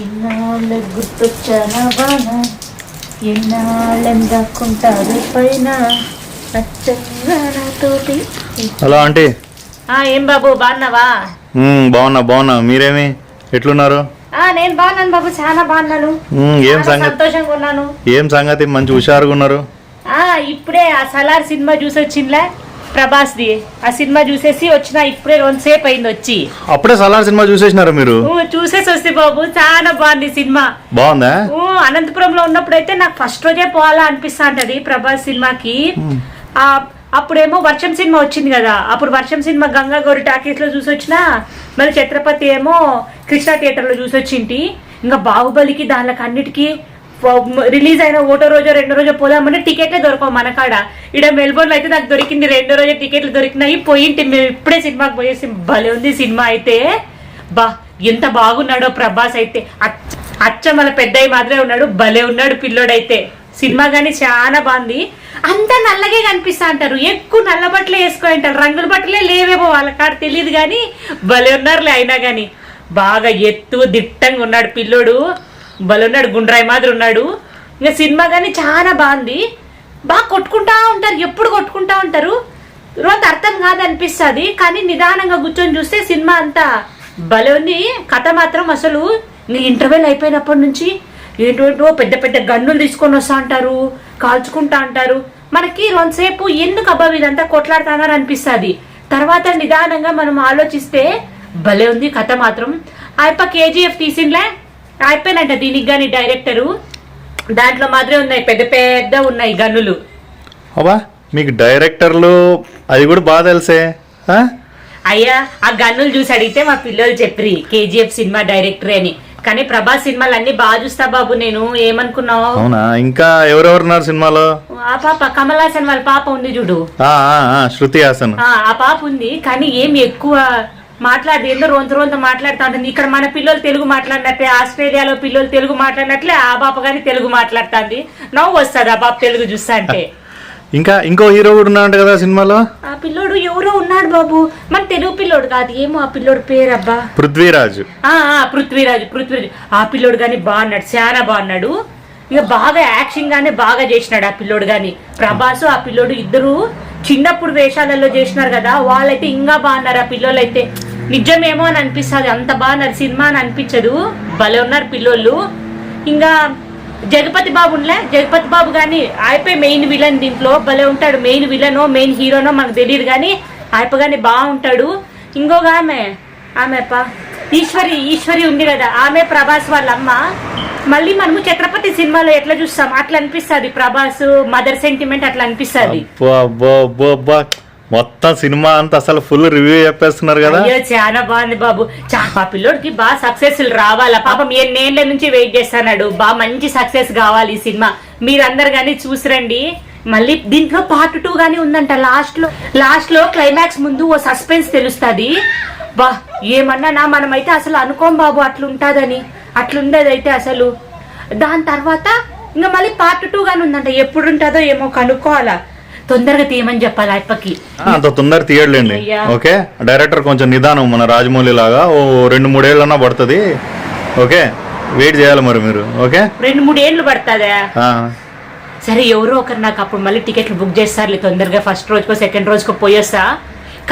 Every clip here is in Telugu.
ఇన్నాళ్ళ గుర్తొచ్చానా బాణ ఎన్నాళ్ళని దాక్కుంటారు పైన తోటి. Hello aunty. ఏం బాబు బాగున్నావా? బాగున్నా మీరేమి ఎట్లున్నారు? నేను బాగున్నాను బాబు, చాలా బాగున్నాను. ఏం సంగతి? సంతోషంగా ఉన్నాను. ఏం సంగతి? మంచి హుషారుగా ఉన్నారు. ఇప్పుడే ఆ సలార్ సినిమా చూసి వచ్చిందిలే, ప్రభాస్ది. ఆ సినిమా చూసేసి వచ్చిన, ఇప్పుడే 2 సేపు అయింది వచ్చి. అప్పుడే సలార్ సినిమా చూసేసినారు మీరు? చూసేసి వస్తే బాబు చాలా బాగుంది సినిమా. బాగుందా? అనంతపురంలో ఉన్నప్పుడు అయితే నాకు ఫస్ట్ రోజే పోవాలా అనిపిస్తా ఉంటది ప్రభాస్ సినిమాకి. అప్పుడేమో వర్షం సినిమా వచ్చింది కదా, అప్పుడు వర్షం సినిమా గంగా గౌరి టాకీస్ లో చూసి వచ్చిన, మళ్ళీ ఛత్రపతి ఏమో కృష్ణా థియేటర్ లో చూసి వచ్చింటి. ఇంకా బాహుబలికి దానికి అన్నిటికీ రిలీజ్ అయిన ఒకటో రోజో 2 రోజో పోదామంటే టికెట్లే దొరకవు మన కాడ. ఇక్కడ మెల్బోర్న్ లో అయితే నాకు దొరికింది 2 రోజే టికెట్లు దొరికినాయి, పోయింటి. మేము ఇప్పుడే సినిమాకి పోయేసి భలే ఉంది సినిమా అయితే. ఎంత బాగున్నాడో ప్రభాస్ అయితే, అచ్చ మన పెద్దయ్య మాదిరే ఉన్నాడు, భలే ఉన్నాడు పిల్లోడైతే. సినిమా కానీ చాలా బాగుంది. అంతా నల్లగే కనిపిస్తా అంటారు, ఎక్కువ నల్ల బట్టలే వేసుకో అంటారు, రంగుల బట్టలే లేవేమో వాళ్ళ కాడ తెలియదు కానీ భలే ఉన్నారులే. అయినా కానీ బాగా ఎత్తు దిట్టంగా ఉన్నాడు పిల్లోడు, భలే ఉన్నాడు, గుండ్రాయి మాదిరి ఉన్నాడు. ఇంకా సినిమా కానీ చాలా బాగుంది. బాగా కొట్టుకుంటా ఉంటారు, ఎప్పుడు కొట్టుకుంటా ఉంటారు, రోజు అర్థం కాదనిపిస్తుంది. కానీ నిదానంగా కూర్చొని చూస్తే సినిమా అంతా భలే ఉంది. కథ మాత్రం అసలు ఇంటర్వెల్ అయిపోయినప్పటి నుంచి ఏంటో పెద్ద పెద్ద గన్నులు తీసుకొని వస్తా అంటారు, కాల్చుకుంటా అంటారు. మనకి 2 సేపు ఎందుకు అబ్బా ఇదంతా కొట్లాడుతున్నారు అనిపిస్తుంది. తర్వాత నిదానంగా మనం ఆలోచిస్తే భలే ఉంది కథ మాత్రం. ఆయప్ప KGF తీసిండ్లే, అయిపోయినట్ట దీనికి కానీ డైరెక్టరు. దాంట్లో మాత్రమే ఉన్నాయి, పెద్ద పెద్ద ఉన్నాయి గన్నులు. అబ్బా మీకు డైరెక్టర్లు అది కూడా బాగా తెలుసే. అయ్యా ఆ గన్నులు చూసి అడిగితే మా పిల్లలు చెప్పి KGF సినిమా డైరెక్టరే అని. కానీ ప్రభాస్ సినిమాలు అన్ని బాగా చూస్తా బాబు. నేను ఏమనుకున్నావు? అవునా? ఇంకా ఎవరెవరున్నారు సినిమాలో? ఆ పాప కమల్ హాసన్ వాళ్ళ పాప ఉంది చూడు, శృతి హాసన్. ఆ పాప ఉంది. కానీ ఏం ఎక్కువ మాట్లాడదు, ఏందో రొంత మాట్లాడుతూ ఉంటుంది. ఇక్కడ మన పిల్లలు తెలుగు మాట్లాడినట్లే, ఆస్ట్రేలియాలో పిల్లలు తెలుగు మాట్లాడినట్లే ఆ పాప కానీ తెలుగు మాట్లాడుతుంది. నవ్వు వస్తుంది ఆ పాప తెలుగు చూస్తా అంటే. ఇంకా ఇంకో హీరో కూడా ఉన్నాడు కదా సినిమాలో. ఆ పిల్లోడు ఎవరో ఉన్నాడు బాబు, మన తెలుగు పిల్లోడు కాదు, ఏమో ఆ పిల్లోడు పేరు అబ్బా. పృథ్వీరాజ్. పృథ్వీరాజ్. ఆ పిల్లోడు గాని బాగున్నాడు, చాలా బాగున్నాడు. ఇక బాగా యాక్షన్ గానే బాగా చేసినాడు ఆ పిల్లోడు గాని. ప్రభాస్ ఆ పిల్లోడు ఇద్దరు చిన్నప్పుడు వేషాలలో చేసినారు కదా, వాళ్ళైతే ఇంకా బాగున్నారు. ఆ పిల్లోళ్ళు అయితే నిజమేమో అని అనిపిస్తుంది, అంత బాగున్నారు సినిమా అని అనిపించదు. భలే ఉన్నారు పిల్లోళ్ళు. ఇంకా జగపతి బాబు కానీ ఆయపై మెయిన్ విలన్ దీంట్లో భలే ఉంటాడు. మెయిన్ విలనో మెయిన్ హీరోనో మనకు తెలియదు కానీ ఆయప కానీ బాగుంటాడు. ఇంకొక ఆమె ఈశ్వరి ఉంది కదా, ఆమె ప్రభాస్ వాళ్ళ అమ్మ. మళ్ళీ మనము ఛత్రపతి సినిమాలో ఎట్లా చూస్తాం అట్లా అనిపిస్తుంది, ప్రభాస్ మదర్ సెంటిమెంట్ అట్లా అనిపిస్తుంది. మొత్తం సినిమా అంతా అసలు ఫుల్ రివ్యూ చెప్పేస్తున్నారు కదా. చాలా బాగుంది బాబు. ఆ పిల్లోడికి బాగా సక్సెస్ రావాలా పాపం, 7 ఏళ్ల నుంచి వెయిట్ చేస్తున్నాడు. బాగా మంచి సక్సెస్ కావాలి ఈ సినిమా. మీరందరు కానీ చూసిరండి. మళ్ళీ దీంట్లో పార్ట్ 2 గానీ ఉందంట. లాస్ట్ లో క్లైమాక్స్ ముందు ఓ సస్పెన్స్ తెలుస్తుంది. ఏమన్నా మనమైతే అసలు అనుకోం బాబు అట్లుంటదని. అట్లుండేది అయితే అసలు. దాని తర్వాత ఇంకా మళ్ళీ పార్ట్ 2 గానీ ఉందంట. ఎప్పుడు ఉంటుందో ఏమో కనుక్కోవాలా. తొందరగా తీయమని చెప్పాలి అప్పకి. అంత తొందర తీయట్లేండి. ఓకే, డైరెక్టర్ కొంచెం నిదానం, మన రాజమౌళి లాగా ఓ 2-3 ఏళ్ళన్నా పడుతుంది. ఓకే, వెయిట్ చేయాలి మరి మీరు. ఓకే, 2-3 ఏళ్ళు పడుతుందా? సరే, ఎవరో ఒకరు నాకు అప్పుడు మళ్ళీ టికెట్లు బుక్ చేస్తారు తొందరగా. ఫస్ట్ రోజుకో సెకండ్ రోజుకో పోయేస్తా.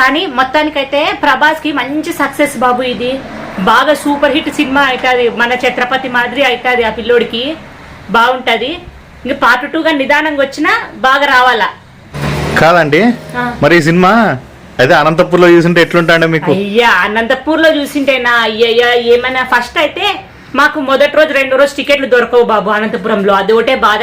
కానీ మొత్తానికైతే ప్రభాస్ కి మంచి సక్సెస్ బాబు. ఇది బాగా సూపర్ హిట్ సినిమా అవుతుంది, మన ఛత్రపతి మాదిరి అవుతుంది. ఆ పిల్లోడికి బాగుంటది. ఇంకా పార్ట్ 2 గా నిదానంగా వచ్చినా బాగా రావాలా. కాదండి, మరి ఈ సినిమా అయితే అనంతపూర్ లో చూసింటే ఎట్లుంటాండే మీకు? అయ్యా అనంతపూర్ లో చూసింటేనా అయ్యయ్యా ఏమైనా. ఫస్ట్ అయితే మాకు మొదటి రోజు 2 రోజు టికెట్లు దొరకవు బాబు అనంతపురంలో, అది ఒకటే బాధ.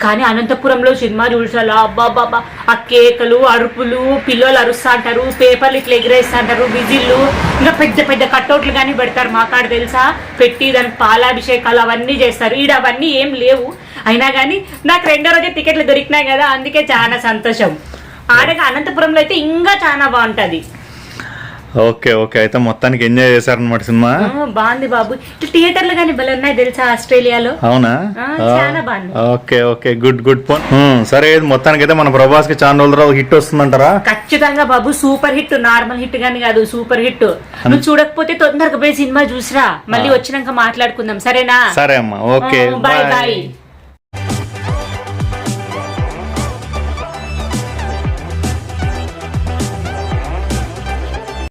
కానీ అనంతపురంలో సినిమా చూసాలా అబ్బాబాబా, ఆ కేకలు అరుపులు, పిల్లలు అరుస్తా అంటారు, పేపర్లు ఇట్లా ఎగిరేస్తా అంటారు, విజిల్లు, ఇంకా పెద్ద పెద్ద కట్అవుట్లు కానీ పెడతారు. మా కాడ తెలుసా, పెట్టి దానికి పాలాభిషేకాలు అవన్నీ చేస్తారు. ఈడ అవన్నీ ఏం లేవు. అయినా కానీ నాకు 2వ రోజే టికెట్లు దొరికినాయి కదా, అందుకే చాలా సంతోషం. ఆడగా అనంతపురంలో అయితే ఇంకా చాలా బాగుంటది. ఓకే ఓకే, అయితే మొత్తానికి ఎంజాయ్ చేశారనమాట సినిమా. బాగుంది బాబు. ఇట్లా థియేటర్లు కానీ భలే ఉన్నాయి తెలుసా ఆస్ట్రేలియాలో. అవునా? చాలా బాగుంది. Okay okay, good good phone. సరే, మొత్తానికి అయితే మన ప్రభాస్ కి చాలా రోజుల తర్వాత హిట్ వస్తుందంటారా? ఖచ్చితంగా బాబు, సూపర్ హిట్. నార్మల్ హిట్ గానీ కాదు, సూపర్ హిట్. నువ్వు చూడకపోతే తొందరగా పోయి సినిమా చూసిరా, మళ్ళీ వచ్చినాక మాట్లాడుకుందాం, సరేనా? సరే అమ్మా, ఓకే, బాయ్ బాయ్.